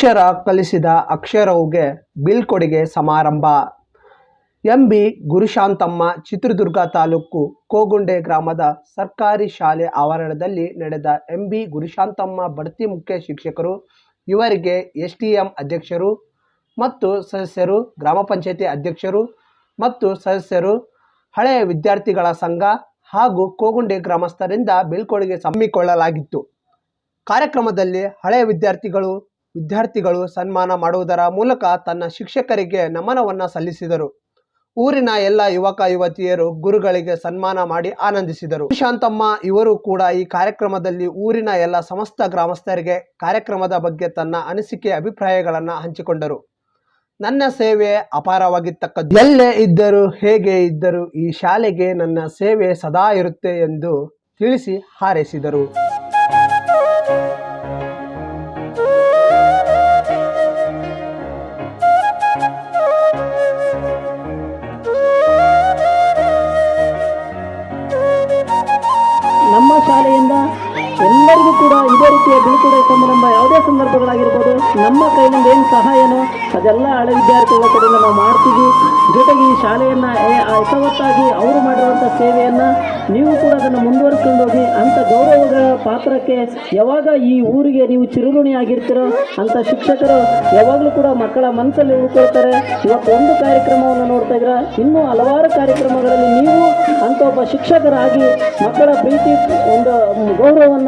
ಅಕ್ಷರ ಕಲಿಸಿದ ಅಕ್ಷರವ್ಗೆ ಬೀಳ್ಕೊಡುಗೆ ಸಮಾರಂಭ. ಎಂ.ಬಿ. ಗುರುಶಾಂತಮ್ಮ ಚಿತ್ರದುರ್ಗ ತಾಲೂಕು ಕೋಗುಂಡೆ ಗ್ರಾಮದ ಸರ್ಕಾರಿ ಶಾಲೆ ಆವರಣದಲ್ಲಿ ನಡೆದ ಎಂ.ಬಿ. ಗುರುಶಾಂತಮ್ಮ ಬಡ್ತಿ ಮುಖ್ಯ ಶಿಕ್ಷಕರು, ಇವರಿಗೆ ಎಸ್.ಡಿ.ಎಂ ಅಧ್ಯಕ್ಷರು ಮತ್ತು ಸದಸ್ಯರು, ಗ್ರಾಮ ಪಂಚಾಯತಿ ಅಧ್ಯಕ್ಷರು ಮತ್ತು ಸದಸ್ಯರು, ಹಳೆಯ ವಿದ್ಯಾರ್ಥಿಗಳ ಸಂಘ ಹಾಗೂ ಕೋಗುಂಡೆ ಗ್ರಾಮಸ್ಥರಿಂದ ಬೀಳ್ಕೊಡುಗೆ ಹಮ್ಮಿಕೊಳ್ಳಲಾಗಿತ್ತು. ಕಾರ್ಯಕ್ರಮದಲ್ಲಿ ಹಳೆಯ ವಿದ್ಯಾರ್ಥಿಗಳು ಸನ್ಮಾನ ಮಾಡುವುದರ ಮೂಲಕ ತನ್ನ ಶಿಕ್ಷಕರಿಗೆ ನಮನವನ್ನು ಸಲ್ಲಿಸಿದರು. ಊರಿನ ಎಲ್ಲ ಯುವಕ ಯುವತಿಯರು ಗುರುಗಳಿಗೆ ಸನ್ಮಾನ ಮಾಡಿ ಆನಂದಿಸಿದರು. ಶಾಂತಮ್ಮ ಇವರು ಕೂಡ ಈ ಕಾರ್ಯಕ್ರಮದಲ್ಲಿ ಊರಿನ ಎಲ್ಲ ಸಮಸ್ತ ಗ್ರಾಮಸ್ಥರಿಗೆ ಕಾರ್ಯಕ್ರಮದ ಬಗ್ಗೆ ತನ್ನ ಅನಿಸಿಕೆ ಅಭಿಪ್ರಾಯಗಳನ್ನು ಹಂಚಿಕೊಂಡರು. ನನ್ನ ಸೇವೆ ಅಪಾರವಾಗಿರ್ತಕ್ಕದ್ದು. ಎಲ್ಲೇ ಇದ್ದರೂ ಹೇಗೆ ಇದ್ದರೂ ಈ ಶಾಲೆಗೆ ನನ್ನ ಸೇವೆ ಸದಾ ಇರುತ್ತೆ ಎಂದು ತಿಳಿಸಿ ಹಾರೈಸಿದರು. ನಮ್ಮ ಶಾಲೆಯಿಂದ ಎಲ್ಲರಿಗೂ ಕೂಡ ಇದೇ ರೀತಿಯ ಬೀಳ್ಕೊಡುಗೆ ಸಮಾರಂಭ ಯಾವುದೇ ಸಂದರ್ಭಗಳಾಗಿರ್ಬೋದು, ನಮ್ಮ ಕೈಯಿಂದ ಏನು ಸಹಾಯನೋ ಅದೆಲ್ಲ ಹಳೆ ವಿದ್ಯಾರ್ಥಿಗಳ ಕಡೆಯಿಂದ ನಾವು ಮಾಡ್ತೀವಿ. ಜೊತೆಗೆ ಈ ಶಾಲೆಯನ್ನು ಯಥಾವತ್ತಾಗಿ ಅವರು ಮಾಡಿರುವಂಥ ಸೇವೆಯನ್ನು ನೀವು ಕೂಡ ಅದನ್ನು ಮುಂದುವರಿಸ್ಕೊಂಡು ಹೋಗಿ. ಅಂಥ ಗೌರವಗಳ ಪಾತ್ರಕ್ಕೆ ಯಾವಾಗ ಈ ಊರಿಗೆ ನೀವು ಚಿರಋಣಿಯಾಗಿರ್ತೀರೋ ಅಂಥ ಶಿಕ್ಷಕರು ಯಾವಾಗಲೂ ಕೂಡ ಮಕ್ಕಳ ಮನಸ್ಸಲ್ಲಿ ಉಳ್ಕೊಳ್ತಾರೆ. ಇವತ್ತು ಒಂದು ಕಾರ್ಯಕ್ರಮವನ್ನು ನೋಡ್ತಾ ಇದ್ರೆ ಇನ್ನೂ ಹಲವಾರು ಕಾರ್ಯಕ್ರಮಗಳಲ್ಲಿ ನೀವು ಅಂಥ ಒಬ್ಬ ಶಿಕ್ಷಕರಾಗಿ ಮಕ್ಕಳ ಪ್ರೀತಿ ಒಂದು ಗೌರವವನ್ನು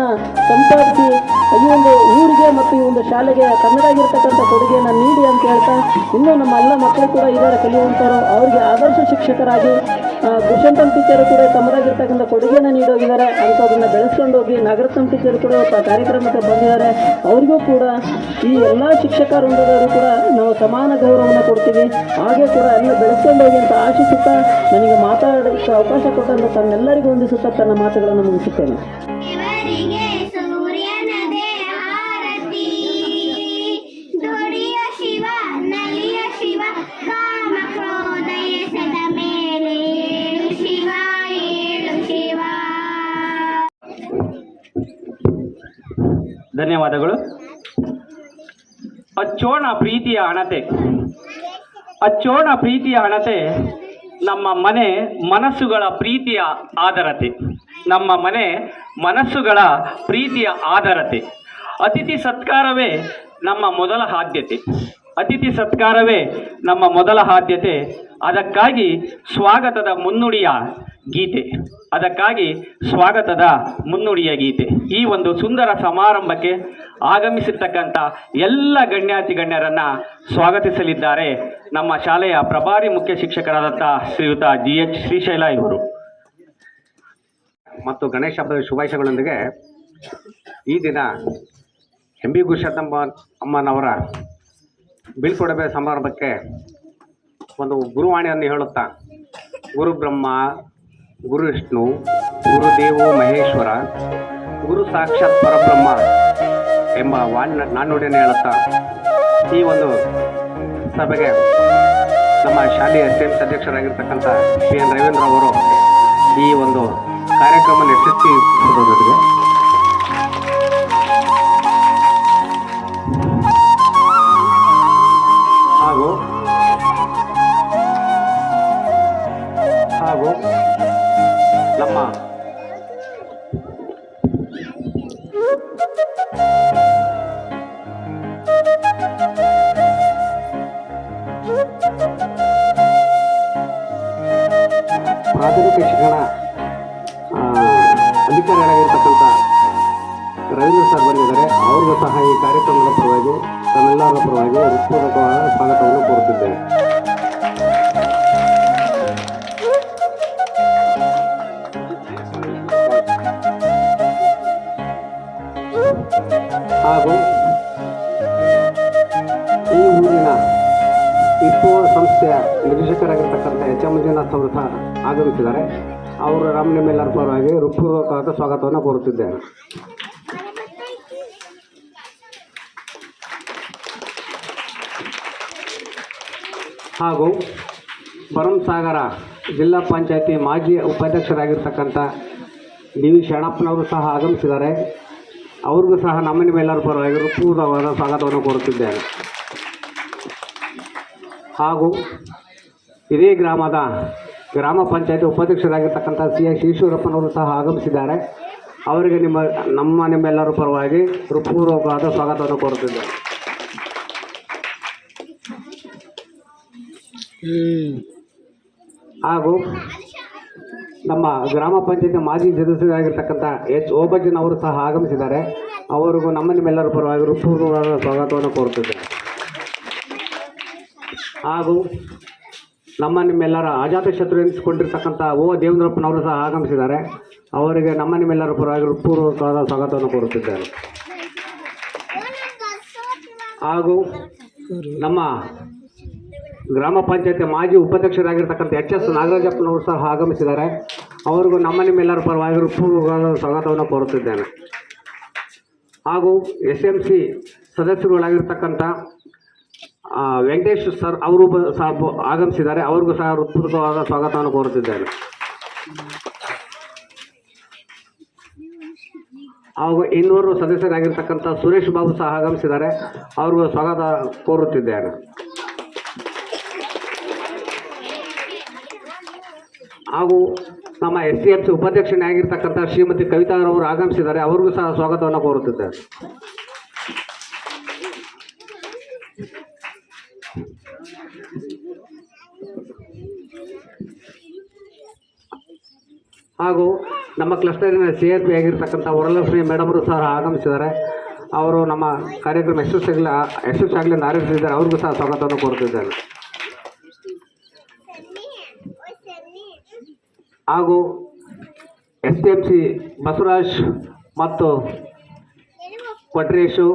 ಸಂಪಾದಿಸಿ ಈ ಒಂದು ಊರಿಗೆ ಮತ್ತು ಈ ಒಂದು ಶಾಲೆಗೆ ತನ್ನದಾಗಿರ್ತಕ್ಕಂಥ ಕೊಡುಗೆಯನ್ನು ನೀಡಿ ಅಂತ ಹೇಳ್ತಾ, ಇನ್ನೂ ನಮ್ಮ ಎಲ್ಲ ಮಕ್ಕಳು ಕೂಡ ಇದ್ದಾರೆ ಕಲಿಯುವಂಥವ್ರು, ಅವರಿಗೆ ಆದರ್ಶ ಶಿಕ್ಷಕರಾಗಿ ಗುರುಶಾಂತಮ್ಮ ಟೀಚರು ಕೂಡ ತಮ್ಮದಾಗಿರ್ತಕ್ಕಂಥ ಕೊಡುಗೆಯನ್ನು ನೀಡೋಗಿದ್ದಾರೆ. ಅಂಥದನ್ನು ಬೆಳೆಸ್ಕೊಂಡು ಹೋಗಿ ನಗರಸಭೆ ಟೀಚರು ಕೂಡ ಕಾರ್ಯಕ್ರಮಕ್ಕೆ ಬಂದಿದ್ದಾರೆ. ಅವರಿಗೂ ಕೂಡ ಈ ಎಲ್ಲ ಶಿಕ್ಷಕ ವೃಂದದವರು ಕೂಡ ನಾವು ಸಮಾನ ಗೌರವವನ್ನು ಕೊಡ್ತೀವಿ. ಹಾಗೆ ಕೂಡ ಎಲ್ಲ ಬೆಳೆಸ್ಕೊಂಡು ಹೋಗಿ ಅಂತ ಆಶಿಸುತ್ತಾ ನನಗೆ ಮಾತಾಡೋಕ್ಕೆ ಅವಕಾಶ ಕೊಟ್ಟಂತ ತನ್ನೆಲ್ಲರಿಗೂ ಹೊಂದಿಸುತ್ತಾ ತನ್ನ ಮಾತುಗಳನ್ನು ಮುಗಿಸುತ್ತೇನೆ. ಧನ್ಯವಾದಗಳು. ಅಚ್ಚೋಣ ಪ್ರೀತಿಯ ಹಣತೆ. ಅಚ್ಚೋಣ ಪ್ರೀತಿಯ ಹಣತೆ ನಮ್ಮ ಮನೆ ಮನಸ್ಸುಗಳ ಪ್ರೀತಿಯ ಆದರತೆ. ನಮ್ಮ ಮನೆ ಮನಸ್ಸುಗಳ ಪ್ರೀತಿಯ ಆದರತೆ. ಅತಿಥಿ ಸತ್ಕಾರವೇ ನಮ್ಮ ಮೊದಲ ಆದ್ಯತೆ. ಅತಿಥಿ ಸತ್ಕಾರವೇ ನಮ್ಮ ಮೊದಲ ಆದ್ಯತೆ. ಅದಕ್ಕಾಗಿ ಸ್ವಾಗತದ ಮುನ್ನುಡಿಯ ಗೀತೆ. ಅದಕ್ಕಾಗಿ ಸ್ವಾಗತದ ಮುನ್ನುಡಿಯ ಗೀತೆ. ಈ ಒಂದು ಸುಂದರ ಸಮಾರಂಭಕ್ಕೆ ಆಗಮಿಸಿರ್ತಕ್ಕಂಥ ಎಲ್ಲ ಗಣ್ಯರನ್ನು ಸ್ವಾಗತಿಸಲಿದ್ದಾರೆ ನಮ್ಮ ಶಾಲೆಯ ಪ್ರಭಾರಿ ಮುಖ್ಯ ಶಿಕ್ಷಕರಾದಂಥ ಶ್ರೀಯುತ G.H. ಶ್ರೀಶೈಲ ಇವರು. ಮತ್ತು ಗಣೇಶ ಹಬ್ಬದ ಶುಭಾಶಯಗಳೊಂದಿಗೆ ಈ ದಿನ ಎಂ.ಬಿ. ಗುರುಶಾಂತಮ್ಮ ಅಮ್ಮನವರ ಬೀಳ್ಕೊಡುಗೆ ಸಮಾರಂಭಕ್ಕೆ ಒಂದು ಗುರುವಾಣಿಯನ್ನು ಹೇಳುತ್ತಾ, ಗುರು ಬ್ರಹ್ಮ, ಗುರು ವಿಷ್ಣು, ಗುರುದೇವೋ ಮಹೇಶ್ವರ, ಗುರು ಸಾಕ್ಷಾತ್ ಪರಬ್ರಹ್ಮ ಎಂಬ ನಾಣ್ಣುಡಿಯನ್ನು ಹೇಳುತ್ತಾ ಈ ಒಂದು ಸಭೆಗೆ ನಮ್ಮ ಶಾಲೆಯ STM ಅಧ್ಯಕ್ಷರಾಗಿರ್ತಕ್ಕಂಥ P.N. ರವೀಂದ್ರ ಅವರು ಈ ಒಂದು ಕಾರ್ಯಕ್ರಮ ಯಶಸ್ವಿಗೊಳಿಸಿರುವುದಕ್ಕೆ ಹಾಗೂ ನಮ್ಮ ಪ್ರಾಥಮಿಕ ಶಿಕ್ಷಣ ಅಧಿಕಾರಿಗಳಾಗಿರ್ತಕ್ಕಂಥ ರವೀಂದ್ರ ಸರ್ ಬಂದಿದ್ದಾರೆ. ಅವ್ರಿಗೂ ಸಹ ಈ ಕಾರ್ಯಕ್ರಮದ ಪರವಾಗಿ ತಮ್ಮೆಲ್ಲರ ಪರವಾಗಿ ಹೃತ್ಪೂರ್ವಕವಾದ ಸ್ವಾಗತವನ್ನು ಕೋರುತ್ತಿದ್ದೇನೆ. ಹಾಗೂ ಈ ಊರಿನ ಇಪ್ಪೋ ಸಂಸ್ಥೆಯ ನಿರ್ದೇಶಕರಾಗಿರ್ತಕ್ಕಂಥ H.M. ಮಂಜುನಾಥ್ ಅವರು ಸಹ ಆಗಮಿಸಿದ್ದಾರೆ. ಅವರು ನಿಮ್ಮೆಲ್ಲರ ಪರವಾಗಿ ಹೃತ್ಪೂರ್ವಕವಾದ ಸ್ವಾಗತವನ್ನು ಕೋರುತ್ತಿದ್ದೇನೆ. ಹಾಗೂ ಭರಮಸಾಗರ ಜಿಲ್ಲಾ ಪಂಚಾಯತಿ ಮಾಜಿ ಉಪಾಧ್ಯಕ್ಷರಾಗಿರ್ತಕ್ಕಂಥ D.V. ಶರಣಪ್ಪನವರು ಸಹ ಆಗಮಿಸಿದ್ದಾರೆ. ಅವ್ರಿಗೂ ಸಹ ನಮ್ಮ ನಿಮ್ಮೆಲ್ಲರ ಪರವಾಗಿ ಹೃತ್ಪೂರ್ವಕವಾದ ಸ್ವಾಗತವನ್ನು ಕೋರುತ್ತಿದ್ದೇನೆ. ಹಾಗೂ ಇದೇ ಗ್ರಾಮದ ಗ್ರಾಮ ಪಂಚಾಯತಿ ಉಪಾಧ್ಯಕ್ಷರಾಗಿರ್ತಕ್ಕಂಥ CS ಈಶ್ವರಪ್ಪನವರು ಸಹ ಆಗಮಿಸಿದ್ದಾರೆ. ಅವರಿಗೆ ನಿಮ್ಮೆಲ್ಲರ ಪರವಾಗಿ ಹೃತ್ಪೂರ್ವಕವಾದ ಸ್ವಾಗತವನ್ನು ಕೋರುತ್ತಿದ್ದೇನೆ. ಹಾಗೂ ನಮ್ಮ ಗ್ರಾಮ ಪಂಚಾಯತಿ ಮಾಜಿ ಸದಸ್ಯರಾಗಿರ್ತಕ್ಕಂಥ ಓಬಜ್ಜನ್ ಅವರು ಸಹ ಆಗಮಿಸಿದ್ದಾರೆ. ಅವರಿಗೂ ನಿಮ್ಮೆಲ್ಲರ ಪರವಾಗಿ ಹೃತ್ಪೂರ್ವಕವಾದ ಸ್ವಾಗತವನ್ನು ಕೋರುತ್ತಿದ್ದೇನೆ. ಹಾಗೂ ನಿಮ್ಮೆಲ್ಲರ ಅಜಾತಶತ್ರು ಎನಿಸಿಕೊಂಡಿರ್ತಕ್ಕಂಥ ದೇವೇಂದ್ರಪ್ಪನವರು ಸಹ ಆಗಮಿಸಿದ್ದಾರೆ. ಅವರಿಗೆ ನಿಮ್ಮೆಲ್ಲರ ಪರವಾಗಿ ಹೃತ್ಪೂರ್ವಕವಾದ ಸ್ವಾಗತವನ್ನು ಕೋರುತ್ತಿದ್ದೇನೆ. ಹಾಗೂ ನಮ್ಮ ಗ್ರಾಮ ಪಂಚಾಯತಿ ಮಾಜಿ ಉಪಾಧ್ಯಕ್ಷರಾಗಿರ್ತಕ್ಕಂಥ HS ನಾಗರಾಜಪ್ಪನವರು ಸಹ ಆಗಮಿಸಿದ್ದಾರೆ. ಅವರಿಗೂ ನಿಮ್ಮೆಲ್ಲರ ಪರವಾಗಿ ಹೃತ್ಪೂರ್ವಕವಾದ ಸ್ವಾಗತವನ್ನು ಕೋರುತ್ತಿದ್ದೇನೆ. ಹಾಗೂ SMC ಸದಸ್ಯರುಗಳಾಗಿರ್ತಕ್ಕಂಥ ವೆಂಕಟೇಶ್ ಸರ್ ಅವರು ಸಹ ಆಗಮಿಸಿದ್ದಾರೆ. ಅವ್ರಿಗೂ ಸಹ ಹೃತ್ಪೂರ್ವಕವಾದ ಸ್ವಾಗತವನ್ನು ಕೋರುತ್ತಿದ್ದೇನೆ. ಹಾಗೂ ಇನ್ನೂರು ಸದಸ್ಯರಾಗಿರ್ತಕ್ಕಂಥ ಸುರೇಶ್ ಬಾಬು ಸಹ ಆಗಮಿಸಿದ್ದಾರೆ. ಅವ್ರಿಗೂ ಸ್ವಾಗತ ಕೋರುತ್ತಿದ್ದೇನೆ. ಹಾಗೂ ನಮ್ಮ SCMC ಉಪಾಧ್ಯಕ್ಷನೇ ಆಗಿರ್ತಕ್ಕಂಥ ಶ್ರೀಮತಿ ಕವಿತಾರವರು ಆಗಮಿಸಿದ್ದಾರೆ. ಅವ್ರಿಗೂ ಸಹ ಸ್ವಾಗತವನ್ನು ಕೋರುತ್ತಿದ್ದೇನೆ. ಹಾಗೂ ನಮ್ಮ ಕ್ಲಸ್ಟರಿನ CRP ಆಗಿರ್ತಕ್ಕಂಥ ವರಲಕ್ಷ್ಮಿ ಮೇಡಮ್ ಅವರು ಸಹ ಆಗಮಿಸಿದ್ದಾರೆ. ಅವರು ನಮ್ಮ ಕಾರ್ಯಕ್ರಮ ಯಶಸ್ವಿಯಾಗಲಿ ಆರಂಭಿಸಿದ್ದಾರೆ. ಅವ್ರಿಗೂ ಸಹ ಸ್ವಾಗತವನ್ನು ಕೋರುತ್ತಿದ್ದೇನೆ. ಹಾಗೂ STMC ಬಸವರಾಜ್ ಮತ್ತು ಕೊಟ್ರೇಶು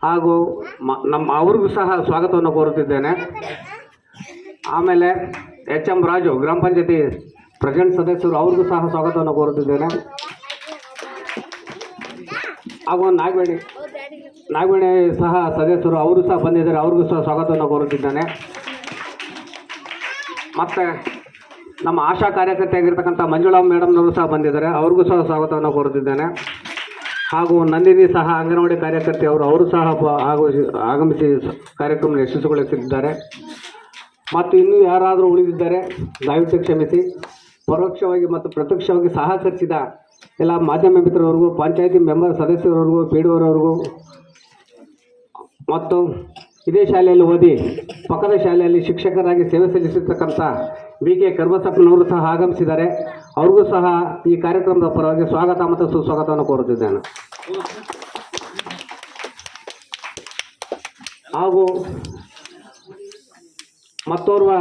ಹಾಗೂ ಅವ್ರಿಗೂ ಸಹ ಸ್ವಾಗತವನ್ನು ಕೋರುತ್ತಿದ್ದೇನೆ. ಆಮೇಲೆ HM ರಾಜು ಗ್ರಾಮ ಪಂಚಾಯತಿ ಪ್ರೆಸಿಡೆಂಟ್ ಸದಸ್ಯರು, ಅವ್ರಿಗೂ ಸಹ ಸ್ವಾಗತವನ್ನು ಕೋರುತ್ತಿದ್ದೇನೆ. ಹಾಗೂ ನಾಗವೇಣಿ ಸಹ ಸದಸ್ಯರು, ಅವರು ಸಹ ಬಂದಿದ್ದಾರೆ. ಅವ್ರಿಗೂ ಸಹ ಸ್ವಾಗತವನ್ನು ಕೋರುತ್ತಿದ್ದೇನೆ. ಮತ್ತು ನಮ್ಮ ಆಶಾ ಕಾರ್ಯಕರ್ತೆ ಆಗಿರ್ತಕ್ಕಂಥ ಮಂಜುಳಾ ಮೇಡಮ್ನವರು ಸಹ ಬಂದಿದ್ದಾರೆ. ಅವ್ರಿಗೂ ಸಹ ಸ್ವಾಗತವನ್ನು ಕೋರುತ್ತಿದ್ದೇನೆ. ಹಾಗೂ ನಂದಿನಿ ಸಹ ಅಂಗನವಾಡಿ ಕಾರ್ಯಕರ್ತೆ ಅವರು ಸಹ ಆಗಮಿಸಿ ಕಾರ್ಯಕ್ರಮ ಯಶಸ್ವಿಗೊಳಿಸಿದ್ದಾರೆ. ಮತ್ತು ಇನ್ನೂ ಯಾರಾದರೂ ಉಳಿದಿದ್ದರೆ ದಯವಿಟ್ಟು ಕ್ಷಮಿಸಿ. ಪರೋಕ್ಷವಾಗಿ ಮತ್ತು ಪ್ರತ್ಯಕ್ಷವಾಗಿ ಸಹಕರಿಸಿದ ಎಲ್ಲ ಮಾಧ್ಯಮ ಮಿತ್ರರವರೆಗೂ, ಪಂಚಾಯತಿ ಮೆಂಬರ್ ಸದಸ್ಯರವರೆಗೂ, PDOರವರೆಗೂ ಮತ್ತು ಇದೇ ಶಾಲೆಯಲ್ಲಿ ಓದಿ ಪಕ್ಕದ ಶಾಲೆಯಲ್ಲಿ ಶಿಕ್ಷಕರಾಗಿ ಸೇವೆ ಸಲ್ಲಿಸಿರ್ತಕ್ಕಂಥ BK ಕರ್ಬಸಪ್ಪನವರು ಸಹ ಆಗಮಿಸಿದ್ದಾರೆ. ಅವ್ರಿಗೂ ಸಹ ಈ ಕಾರ್ಯಕ್ರಮದ ಪರವಾಗಿ ಸ್ವಾಗತ ಮತ್ತು ಸುಸ್ವಾಗತವನ್ನು ಕೋರುತ್ತಿದ್ದೇನೆ. ಹಾಗೂ ಮತ್ತೋರ್ವ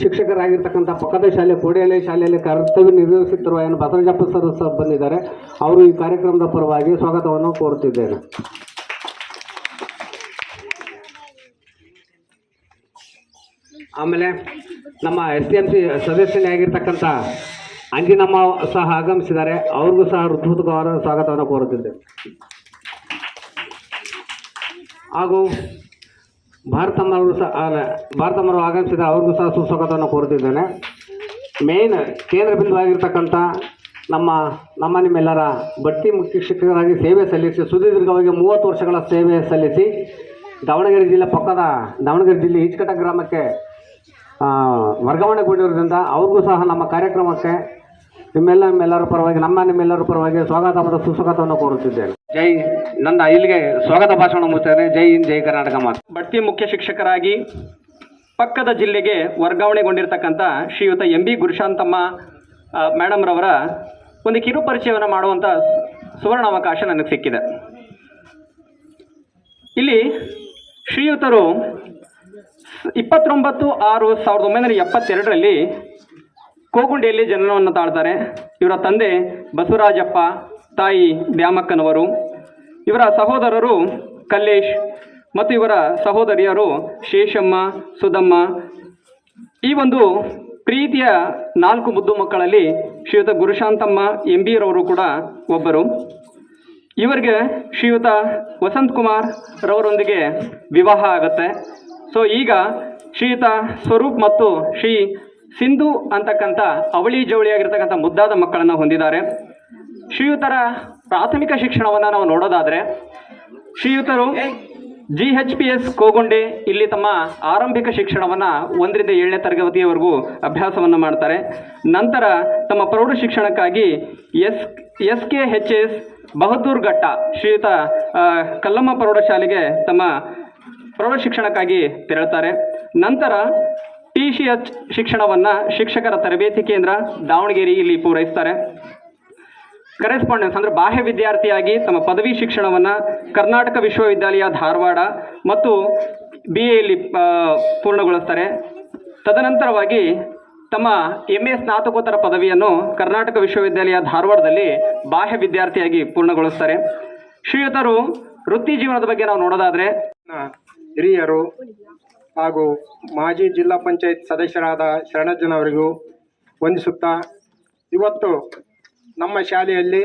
ಶಿಕ್ಷಕರಾಗಿರ್ತಕ್ಕಂಥ ಪಕ್ಕದ ಶಾಲೆ ಕೋಡಿಹಳ್ಳಿ ಶಾಲೆಯಲ್ಲಿ ಕರ್ತವ್ಯ ನಿರ್ವಹಿಸುತ್ತಿರುವ ಬಸವರಾಜಪ್ಪ ಸರ್ ಸಹ ಬಂದಿದ್ದಾರೆ. ಅವರು ಈ ಕಾರ್ಯಕ್ರಮದ ಪರವಾಗಿ ಸ್ವಾಗತವನ್ನು ಕೋರುತ್ತಿದ್ದೇನೆ. ಆಮೇಲೆ ನಮ್ಮ STMC ಸದಸ್ಯನೇ ಆಗಿರ್ತಕ್ಕಂಥ ಅಂಜಿನಮ್ಮ ಸಹ ಆಗಮಿಸಿದ್ದಾರೆ. ಅವ್ರಿಗೂ ಸಹ ಹೃತ್ಪೂರ್ವಕವಾದ ಸ್ವಾಗತವನ್ನು ಕೋರುತ್ತಿದ್ದೇನೆ. ಹಾಗೂ ಭಾರತಮ್ಮರು ಆಗಮಿಸಿದ ಅವ್ರಿಗೂ ಸಹ ಸುಸ್ವಾಗತವನ್ನು ಕೋರುತ್ತಿದ್ದೇನೆ. ಮೇನ್ ಕೇಂದ್ರ ಬಿಂದುವಾಗಿರ್ತಕ್ಕಂಥ ನಿಮ್ಮೆಲ್ಲರ ಬಡ್ತಿ ಮುಖ್ಯ ಶಿಕ್ಷಕರಾಗಿ ಸೇವೆ ಸಲ್ಲಿಸಿ ಸುದೀರ್ಘವಾಗಿ 30 ವರ್ಷಗಳ ಸೇವೆ ಸಲ್ಲಿಸಿ ದಾವಣಗೆರೆ ಜಿಲ್ಲೆ ಈಚಕಟ ಗ್ರಾಮಕ್ಕೆ ವರ್ಗಾವಣೆಗೊಂಡಿರೋದ್ರಿಂದ ಅವ್ರಿಗೂ ಸಹ ನಮ್ಮ ಕಾರ್ಯಕ್ರಮಕ್ಕೆ ನಿಮ್ಮೆಲ್ಲರ ಪರವಾಗಿ ಸ್ವಾಗತ ಮತ್ತು ಸುಸ್ವಾಗತವನ್ನು ಕೋರುತ್ತಿದ್ದೇನೆ. ಇಲ್ಲಿಗೆ ಸ್ವಾಗತ ಭಾಷಣ ಮುಗಿಸ್ತೇನೆ. ಜೈ ಹಿಂದ್, ಜೈ ಕರ್ನಾಟಕ ಮಾತು. ಬಡ್ತಿ ಮುಖ್ಯ ಶಿಕ್ಷಕರಾಗಿ ಪಕ್ಕದ ಜಿಲ್ಲೆಗೆ ವರ್ಗಾವಣೆಗೊಂಡಿರ್ತಕ್ಕಂಥ ಶ್ರೀಯುತ MB ಗುರುಶಾಂತಮ್ಮ ಮೇಡಮ್ರವರ ಒಂದು ಕಿರು ಪರಿಚಯವನ್ನು ಮಾಡುವಂಥ ಸುವರ್ಣಾವಕಾಶ ನನಗೆ ಸಿಕ್ಕಿದೆ. ಇಲ್ಲಿ ಶ್ರೀಯುತರು 29/6/1972 ಕೋಗುಂಡಿಯಲ್ಲಿ ಜನನವನ್ನು ತಾಳ್ತಾರೆ. ಇವರ ತಂದೆ ಬಸವರಾಜಪ್ಪ, ತಾಯಿ ದ್ಯಾಮಕ್ಕನವರು. ಇವರ ಸಹೋದರರು ಕಲ್ಲೇಶ್ ಮತ್ತು ಇವರ ಸಹೋದರಿಯರು ಶೇಷಮ್ಮ, ಸುಧಮ್ಮ. ಈ ಒಂದು ಪ್ರೀತಿಯ 4 ಮುದ್ದು ಮಕ್ಕಳಲ್ಲಿ ಶ್ರೀಯುತ ಗುರುಶಾಂತಮ್ಮ MB ರವರು ಕೂಡ ಒಬ್ಬರು. ಇವರಿಗೆ ಶ್ರೀಯುತ ವಸಂತ್ ಕುಮಾರ್ ರವರೊಂದಿಗೆ ವಿವಾಹ ಆಗುತ್ತೆ. ಸೊ ಈಗ ಶ್ರೀಯುತ ಸ್ವರೂಪ್ ಮತ್ತು ಶ್ರೀ ಸಿಂಧು ಅಂತಕ್ಕಂಥ ಅವಳಿ ಜವಳಿಯಾಗಿರ್ತಕ್ಕಂಥ ಮುದ್ದಾದ ಮಕ್ಕಳನ್ನು ಹೊಂದಿದ್ದಾರೆ. ಶ್ರೀಯುತರ ಪ್ರಾಥಮಿಕ ಶಿಕ್ಷಣವನ್ನು ನಾವು ನೋಡೋದಾದರೆ ಶ್ರೀಯುತರು GHPS ಕೋಗುಂಡೆ ಇಲ್ಲಿ ತಮ್ಮ ಆರಂಭಿಕ ಶಿಕ್ಷಣವನ್ನು 1ರಿಂದ 7ನೇ ತರಗತಿಯವರೆಗೂ ಅಭ್ಯಾಸವನ್ನು ಮಾಡ್ತಾರೆ. ನಂತರ ತಮ್ಮ ಪ್ರೌಢ ಶಿಕ್ಷಣಕ್ಕಾಗಿ SKHS ಬಹದ್ದೂರ್ ಘಟ್ಟ ಶ್ರೀಯುತ ಕಲ್ಲಮ್ಮ ಪ್ರೌಢಶಾಲೆಗೆ ತಮ್ಮ ಪ್ರೌಢ ಶಿಕ್ಷಣಕ್ಕಾಗಿ ತೆರಳುತ್ತಾರೆ. ನಂತರ TCH ಶಿಕ್ಷಣವನ್ನು ಶಿಕ್ಷಕರ ತರಬೇತಿ ಕೇಂದ್ರ ದಾವಣಗೆರೆ ಇಲ್ಲಿ ಪೂರೈಸ್ತಾರೆ. ಕರೆಸ್ಪಾಂಡೆನ್ಸ್ ಅಂದರೆ ಬಾಹ್ಯ ವಿದ್ಯಾರ್ಥಿಯಾಗಿ ತಮ್ಮ ಪದವಿ ಶಿಕ್ಷಣವನ್ನು ಕರ್ನಾಟಕ ವಿಶ್ವವಿದ್ಯಾಲಯ ಧಾರವಾಡ ಮತ್ತು BA ಇಲ್ಲಿ ಪೂರ್ಣಗೊಳಿಸ್ತಾರೆ. ತದನಂತರವಾಗಿ ತಮ್ಮ MA ಸ್ನಾತಕೋತ್ತರ ಪದವಿಯನ್ನು ಕರ್ನಾಟಕ ವಿಶ್ವವಿದ್ಯಾಲಯ ಧಾರವಾಡದಲ್ಲಿ ಬಾಹ್ಯ ವಿದ್ಯಾರ್ಥಿಯಾಗಿ ಪೂರ್ಣಗೊಳಿಸ್ತಾರೆ. ಶ್ರೀಯುತರು ವೃತ್ತಿ ಜೀವನದ ಬಗ್ಗೆ ನಾವು ನೋಡೋದಾದರೆ ಹಿರಿಯರು ಹಾಗೂ ಮಾಜಿ ಜಿಲ್ಲಾ ಪಂಚಾಯತ್ ಸದಸ್ಯರಾದ ಶರಣಜ್ಜನವರಿಗೂ ವಂದಿಸುತ್ತಾ, ಇವತ್ತು ನಮ್ಮ ಶಾಲೆಯಲ್ಲಿ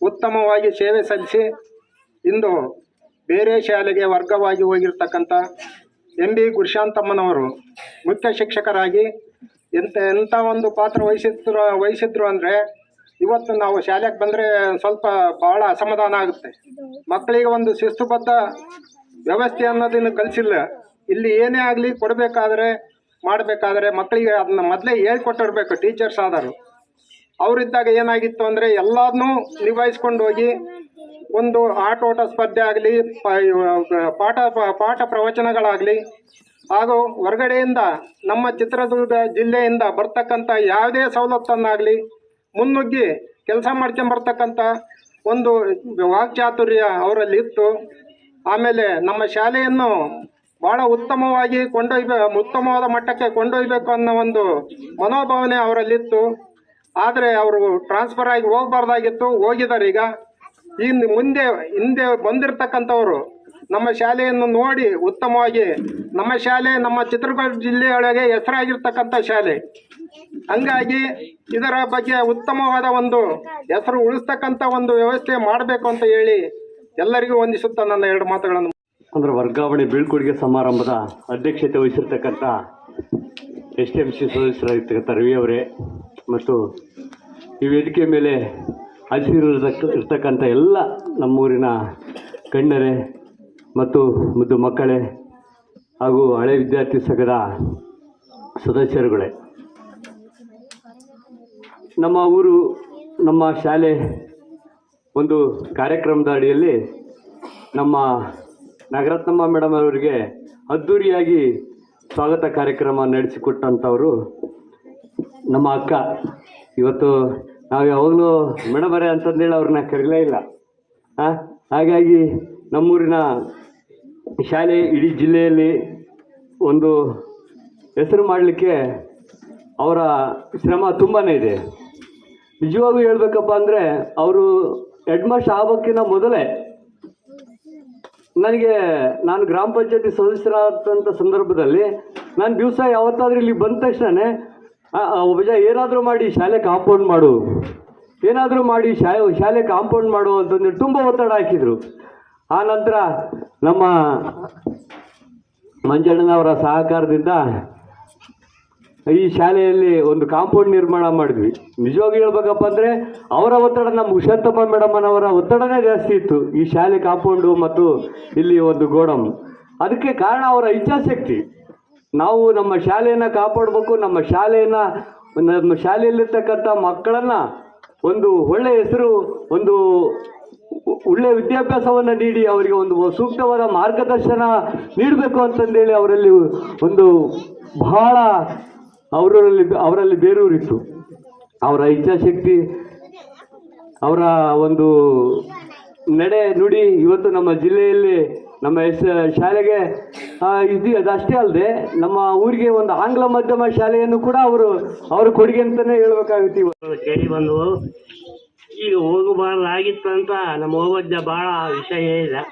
ಉತ್ತಮವಾಗಿ ಸೇವೆ ಸಲ್ಲಿಸಿ ಇಂದು ಬೇರೆ ಶಾಲೆಗೆ ವರ್ಗವಾಗಿ ಹೋಗಿರ್ತಕ್ಕಂಥ MB ಗುರುಶಾಂತಮ್ಮನವರು ಮುಖ್ಯ ಶಿಕ್ಷಕರಾಗಿ ಎಂಥ ಒಂದು ಪಾತ್ರ ವಹಿಸಿದ್ರು ಅಂದರೆ ಇವತ್ತು ನಾವು ಶಾಲೆಗೆ ಬಂದರೆ ಸ್ವಲ್ಪ ಭಾಳ ಅಸಮಾಧಾನ ಆಗುತ್ತೆ. ಮಕ್ಕಳಿಗೆ ಒಂದು ಶಿಸ್ತುಬದ್ಧ ವ್ಯವಸ್ಥೆ ಅನ್ನೋದನ್ನು ಕಲಿಸಿಲ್ಲ. ಇಲ್ಲಿ ಏನೇ ಆಗಲಿ ಮಾಡಬೇಕಾದ್ರೆ ಮಕ್ಕಳಿಗೆ ಅದನ್ನ ಮೊದಲೇ ಹೇಳ್ಕೊಟ್ಟಿರ್ಬೇಕು. ಟೀಚರ್ಸ್ ಆದರು ಅವರಿದ್ದಾಗ ಏನಾಗಿತ್ತು ಅಂದರೆ ಎಲ್ಲದನ್ನೂ ನಿಭಾಯಿಸ್ಕೊಂಡು ಹೋಗಿ ಒಂದು ಆಟೋಟ ಸ್ಪರ್ಧೆ ಆಗಲಿ, ಪಾಠ ಪ್ರವಚನಗಳಾಗಲಿ ಹಾಗೂ ಹೊರಗಡೆಯಿಂದ ನಮ್ಮ ಚಿತ್ರದುರ್ಗ ಜಿಲ್ಲೆಯಿಂದ ಬರ್ತಕ್ಕಂಥ ಯಾವುದೇ ಸವಲತ್ತನ್ನಾಗಲಿ ಮುನ್ನುಗ್ಗಿ ಕೆಲಸ ಮಾಡ್ಕೊಂಬರ್ತಕ್ಕಂಥ ಒಂದು ವಾಕ್ಚಾತುರ್ಯ ಅವರಲ್ಲಿ ಇತ್ತು. ಆಮೇಲೆ ನಮ್ಮ ಶಾಲೆಯನ್ನು ಭಾಳ ಉತ್ತಮವಾದ ಮಟ್ಟಕ್ಕೆ ಕೊಂಡೊಯ್ಯಬೇಕು ಅನ್ನೋ ಒಂದು ಮನೋಭಾವನೆ ಅವರಲ್ಲಿತ್ತು. ಆದರೆ ಅವರು ಟ್ರಾನ್ಸ್ಫರ್ ಆಗಿ ಹೋಗಬಾರ್ದಾಗಿತ್ತು, ಹೋಗಿದ್ದಾರೆ. ಈಗ ಹಿಂದೆ ಬಂದಿರತಕ್ಕಂಥವರು ನಮ್ಮ ಶಾಲೆಯನ್ನು ನೋಡಿ ಉತ್ತಮವಾಗಿ ನಮ್ಮ ಶಾಲೆ ನಮ್ಮ ಚಿತ್ರದುರ್ಗ ಜಿಲ್ಲೆಯೊಳಗೆ ಹೆಸರಾಗಿರ್ತಕ್ಕಂಥ ಶಾಲೆ. ಹಂಗಾಗಿ ಇದರ ಬಗ್ಗೆ ಉತ್ತಮವಾದ ಒಂದು ಹೆಸರು ಉಳಿಸ್ತಕ್ಕಂಥ ಒಂದು ವ್ಯವಸ್ಥೆ ಮಾಡಬೇಕು ಅಂತ ಹೇಳಿ ಎಲ್ಲರಿಗೂ ವಂದಿಸುತ್ತಾ ನನ್ನ 2 ಮಾತುಗಳನ್ನು. ಅಂದರೆ ವರ್ಗಾವಣೆ ಬೀಳ್ಕೊಡುಗೆ ಸಮಾರಂಭದ ಅಧ್ಯಕ್ಷತೆ ವಹಿಸಿರ್ತಕ್ಕಂಥ STMC ಸದಸ್ಯರಾಗಿರ್ತಕ್ಕಂಥ ರವಿ ಅವರೇ ಮತ್ತು ಈ ವೇದಿಕೆ ಮೇಲೆ ಇರ್ತಕ್ಕಂಥ ಎಲ್ಲ ನಮ್ಮೂರಿನ ಗಣ್ಯರೇ ಮತ್ತು ಮುದ್ದು ಮಕ್ಕಳೇ ಹಾಗೂ ಹಳೆ ವಿದ್ಯಾರ್ಥಿ ಸಂಘದ ಸದಸ್ಯರುಗಳೇ, ನಮ್ಮ ಊರು ನಮ್ಮ ಶಾಲೆ ಒಂದು ಕಾರ್ಯಕ್ರಮದ ಅಡಿಯಲ್ಲಿ ನಮ್ಮ ನಾಗರತ್ನಮ್ಮ ಮೇಡಮ್ ಅವರಿಗೆ ಅದ್ಧೂರಿಯಾಗಿ ಸ್ವಾಗತ ಕಾರ್ಯಕ್ರಮ ನಡೆಸಿಕೊಟ್ಟಂಥವರು ನಮ್ಮ ಅಕ್ಕ. ಇವತ್ತು ನಾವು ಯಾವಾಗಲೂ ಮೇಡಮರೇ ಅಂತಂದೇಳಿ ಅವ್ರನ್ನ ಕರೀಲೇ ಇಲ್ಲ. ಹಾಗಾಗಿ ನಮ್ಮೂರಿನ ಶಾಲೆ ಇಡೀ ಜಿಲ್ಲೆಯಲ್ಲಿ ಒಂದು ಹೆಸರು ಮಾಡಲಿಕ್ಕೆ ಅವರ ಶ್ರಮ ತುಂಬಾ ಇದೆ. ನಿಜವಾಗೂ ಹೇಳ್ಬೇಕಪ್ಪ ಅಂದರೆ ಅವರು ಹೆಡ್ ಮಾಸ್ಟರ್ ಆಗೋಕ್ಕಿಂತ ಮೊದಲೇ ನಾನು ಗ್ರಾಮ ಪಂಚಾಯತಿ ಸದಸ್ಯರಾದಂಥ ಸಂದರ್ಭದಲ್ಲಿ ನಾನು ದಿವಸ ಯಾವತ್ತಾದ್ರೂ ಇಲ್ಲಿ ಬಂದ ತಕ್ಷಣ ಒಬ್ಬ ಏನಾದರೂ ಮಾಡಿ ಶಾಲೆ ಕಾಂಪೌಂಡ್ ಮಾಡು, ಏನಾದರೂ ಮಾಡಿ ಶಾಲೆ ಕಾಂಪೌಂಡ್ ಮಾಡು ಅಂತಂದು ತುಂಬ ಒತ್ತಡ ಹಾಕಿದರು. ಆ ನಂತರ ನಮ್ಮ ಮಂಜಣ್ಣನವರ ಸಹಕಾರದಿಂದ ಈ ಶಾಲೆಯಲ್ಲಿ ಒಂದು ಕಾಂಪೌಂಡ್ ನಿರ್ಮಾಣ ಮಾಡಿದ್ವಿ. ನಿಜವಾಗಿ ಹೇಳ್ಬೇಕಪ್ಪ ಅಂದರೆ ಅವರ ಒತ್ತಡ, ನಮ್ಮ ಉಷಾಂತಮ್ಮ ಮೇಡಮ್ಮನವರ ಒತ್ತಡನೇ ಜಾಸ್ತಿ ಇತ್ತು ಈ ಶಾಲೆ ಕಾಂಪೌಂಡು ಮತ್ತು ಇಲ್ಲಿ ಒಂದು ಗೋಡಮ್. ಅದಕ್ಕೆ ಕಾರಣ ಅವರ ಇಚ್ಛಾಶಕ್ತಿ. ನಾವು ನಮ್ಮ ಶಾಲೆಯನ್ನು ಕಾಪಾಡಬೇಕು, ನಮ್ಮ ಶಾಲೆಯಲ್ಲಿರ್ತಕ್ಕಂಥ ಮಕ್ಕಳನ್ನು ಒಂದು ಒಳ್ಳೆಯ ಹೆಸರು, ಒಂದು ಒಳ್ಳೆಯ ವಿದ್ಯಾಭ್ಯಾಸವನ್ನು ನೀಡಿ ಅವರಿಗೆ ಒಂದು ಸೂಕ್ತವಾದ ಮಾರ್ಗದರ್ಶನ ನೀಡಬೇಕು ಅಂತಂದೇಳಿ ಅವರಲ್ಲಿ ಒಂದು ಬಹಳ ಅವರಲ್ಲಿ ಬೇರೂರಿತ್ತು. ಅವರ ಇಚ್ಛಾಶಕ್ತಿ, ಅವರ ಒಂದು ನಡೆ ನುಡಿ ಇವತ್ತು ನಮ್ಮ ಜಿಲ್ಲೆಯಲ್ಲಿ ನಮ್ಮ ಶಾಲೆಗೆ ಅದಷ್ಟೇ ಅಲ್ಲದೆ ನಮ್ಮ ಊರಿಗೆ ಒಂದು ಆಂಗ್ಲ ಮಾಧ್ಯಮ ಶಾಲೆಯನ್ನು ಕೂಡ ಅವರ ಕೊಡುಗೆ ಅಂತಲೇ ಹೇಳ್ಬೇಕಾಗುತ್ತೆ. ಕೇಳಿ ಬಂದು ಈಗ ಹೋಗಬಾರ್ದಾಗಿತ್ತು ಅಂತ ನಮ್ಮ ಹೋಗೋದ ಭಾಳ ವಿಷಯ ಇದೆ.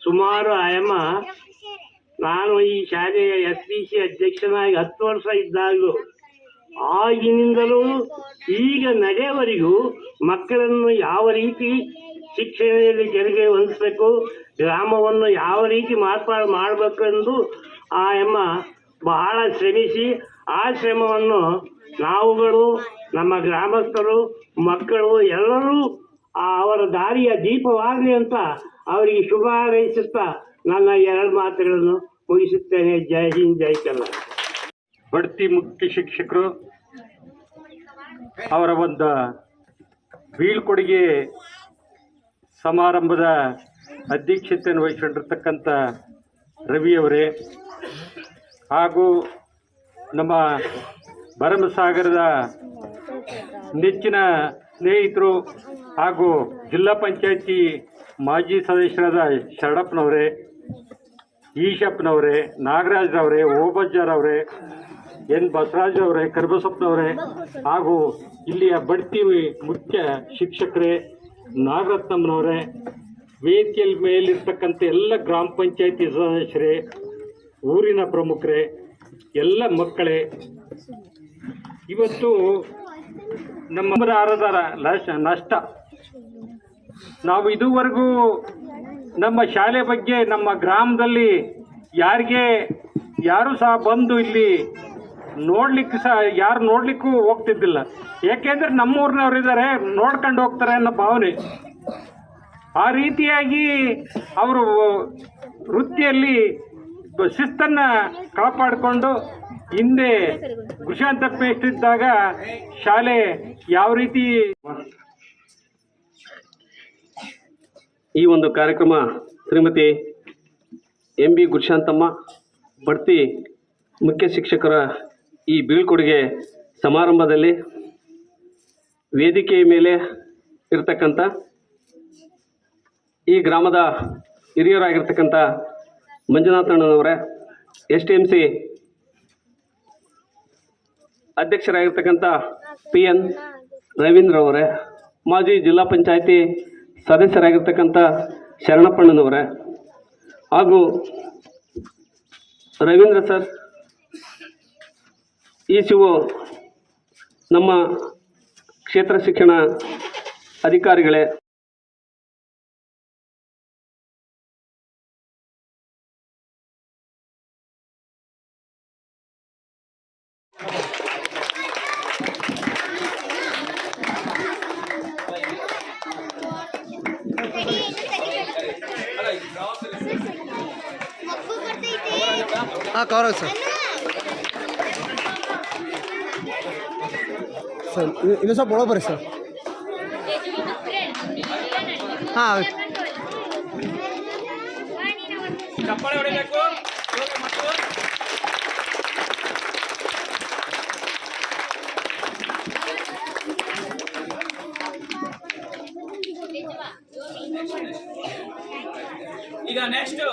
ಸುಮಾರು ಆಯಮ್ಮ ನಾನು ಈ ಶಾಲೆಯ SPC ಅಧ್ಯಕ್ಷನಾಗಿ 10 ವರ್ಷ ಇದ್ದಾಗಲೂ ಆಗಿನಿಂದಲೂ ಈಗ ನಡೆಯವರೆಗೂ ಮಕ್ಕಳನ್ನು ಯಾವ ರೀತಿ ಶಿಕ್ಷಣದಲ್ಲಿ ತೆರಿಗೆ ಹೊಂದಿಸಬೇಕು, ಗ್ರಾಮವನ್ನು ಯಾವ ರೀತಿ ಮಾರ್ಪಾಡು ಮಾಡಬೇಕೆಂದು ಆ ಅಮ್ಮ ಬಹಳ ಶ್ರಮಿಸಿ ಆ ಶ್ರಮವನ್ನು ನಾವುಗಳು, ನಮ್ಮ ಗ್ರಾಮಸ್ಥರು, ಮಕ್ಕಳು ಎಲ್ಲರೂ ಅವರ ದಾರಿಯ ದೀಪವಾಗಲಿ ಅಂತ ಅವರಿಗೆ ಶುಭ ಹಾರೈಸುತ್ತಾ ನನ್ನ 2 ಮಾತುಗಳನ್ನು ಮುಗಿಸುತ್ತೇನೆ. ಜೈ ಹಿಂದ್, ಜೈ ಕರ್ನಾಟಕ. ಬಡ್ತಿ ಮುಖ್ಯ ಶಿಕ್ಷಕರು ಅವರ ಒಂದು ಬೀಳ್ಕೊಡುಗೆ ಸಮಾರಂಭದ ಅಧ್ಯಕ್ಷತೆಯನ್ನು ವಹಿಸಿಕೊಂಡಿರ್ತಕ್ಕಂಥ ರವಿಯವರೇ ಹಾಗೂ ನಮ್ಮ ಭರಮಸಾಗರದ ನೆಚ್ಚಿನ ಸ್ನೇಹಿತರು ಹಾಗೂ ಜಿಲ್ಲಾ ಪಂಚಾಯತಿ ಮಾಜಿ ಸದಸ್ಯರಾದ ಶರಣಪ್ಪನವರೇ, ಈಶಪ್ಪನವರೇ, ನಾಗರಾಜ್ರವರೇ, ಓಬಜ್ಜರವರೇ, ಎನ್ ಬಸವರಾಜವರೇ, ಕರಿಬಸಪ್ಪನವರೇ ಹಾಗೂ ಇಲ್ಲಿಯ ಬಡ್ತಿ ಮುಖ್ಯ ಶಿಕ್ಷಕರೇ, ನಾಗರತ್ನಮ್ಮನವರೇ, ವೇದಿಕೆಯಲ್ಲಿ ಮೇಲಿರ್ತಕ್ಕಂಥ ಎಲ್ಲ ಗ್ರಾಮ ಪಂಚಾಯತಿ ಸದಸ್ಯರೇ, ಊರಿನ ಪ್ರಮುಖರೇ, ಎಲ್ಲ ಮಕ್ಕಳೇ, ಇವತ್ತು ನಮ್ಮ ಆರಾಧರ ನಷ್ಟ. ನಾವು ಇದುವರೆಗೂ ನಮ್ಮ ಶಾಲೆ ಬಗ್ಗೆ ನಮ್ಮ ಗ್ರಾಮದಲ್ಲಿ ಯಾರು ಸಹ ಬಂದು ಇಲ್ಲಿ ನೋಡ್ಲಿಕ್ಕೆ ಸಹ ಯಾರು ನೋಡ್ಲಿಕ್ಕೂ ಹೋಗ್ತಿದ್ದಿಲ್ಲ. ಏಕೆಂದರೆ ನಮ್ಮೂರಿನವ್ರು ಇದ್ದಾರೆ, ನೋಡ್ಕೊಂಡು ಹೋಗ್ತಾರೆ ಅನ್ನೋ ಭಾವನೆ. ಆ ರೀತಿಯಾಗಿ ಅವರು ವೃತ್ತಿಯಲ್ಲಿ ಶಿಸ್ತನ್ನು ಕಾಪಾಡಿಕೊಂಡು ಹಿಂದೆ ಕೃಷಾಂತಪ್ಪ ಇದ್ದಾಗ ಶಾಲೆ ಯಾವ ರೀತಿ ಈ ಒಂದು ಕಾರ್ಯಕ್ರಮ ಶ್ರೀಮತಿ MB ಗುರುಶಾಂತಮ್ಮ ಬಡ್ತಿ ಮುಖ್ಯ ಶಿಕ್ಷಕರ ಈ ಬೀಳ್ಕೊಡುಗೆ ಸಮಾರಂಭದಲ್ಲಿ ವೇದಿಕೆಯ ಮೇಲೆ ಇರತಕ್ಕಂಥ ಈ ಗ್ರಾಮದ ಹಿರಿಯರಾಗಿರ್ತಕ್ಕಂಥ ಮಂಜುನಾಥಣ್ಣನವರೇ, STMC ಅಧ್ಯಕ್ಷರಾಗಿರ್ತಕ್ಕಂಥ PN ರವೀಂದ್ರವರೇ, ಮಾಜಿ ಜಿಲ್ಲಾ ಪಂಚಾಯತಿ ಸದಸ್ಯರಾಗಿರ್ತಕ್ಕಂಥ ಶರಣಪ್ಪಣ್ಣನವರೇ ಹಾಗೂ ರವೀಂದ್ರ ಸರ್, ECO ನಮ್ಮ ಕ್ಷೇತ್ರ ಶಿಕ್ಷಣ ಅಧಿಕಾರಿಗಳೇ, ಕವರ್ ಸರ್. ಸರ್ ಇನ್ನೂ ಸ್ವಲ್ಪ ಒಳಗೆ ಬರ್ರಿ ಸರ್. ಹಾಂ ಈಗ ನೆಕ್ಸ್ಟ್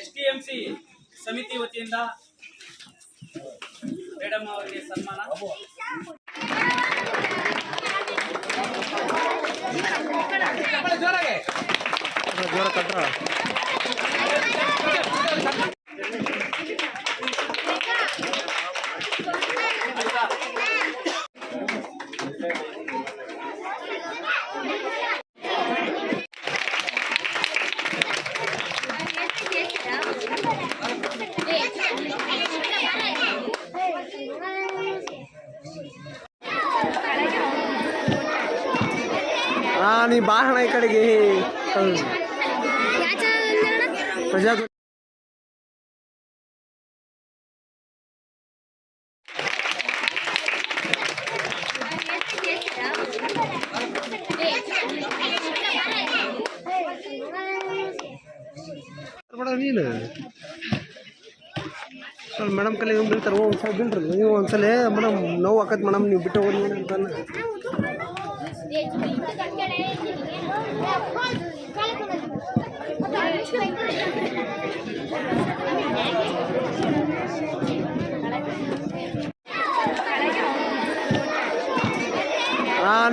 STMC ಸಮಿತಿ ವತಿಯಿಂದ ಮೇಡಮ್ ಅವರಿಗೆ ಸನ್ಮಾನ. ಜೋರ ಕಟ್ರ ನೀ ಬಾಹಣ ಈ ಕಡೆಗೆ ಪ್ರಜಾ ನೀನು ಸ್ವಲ್ಪ ಮೇಡಮ್ ಕಲಿ ಬೀಳ್ತಾರೆ. ಒಂದ್ಸಲ ಬೀಳ್ರಿ ನೀವು, ಒಂದ್ಸಲ ಮೇಡಮ್ ನೋವು ಆಕತ್ ಮೇಡಮ್, ನೀವು ಬಿಟ್ಟು ಹೋಗಿ ಅಂತ.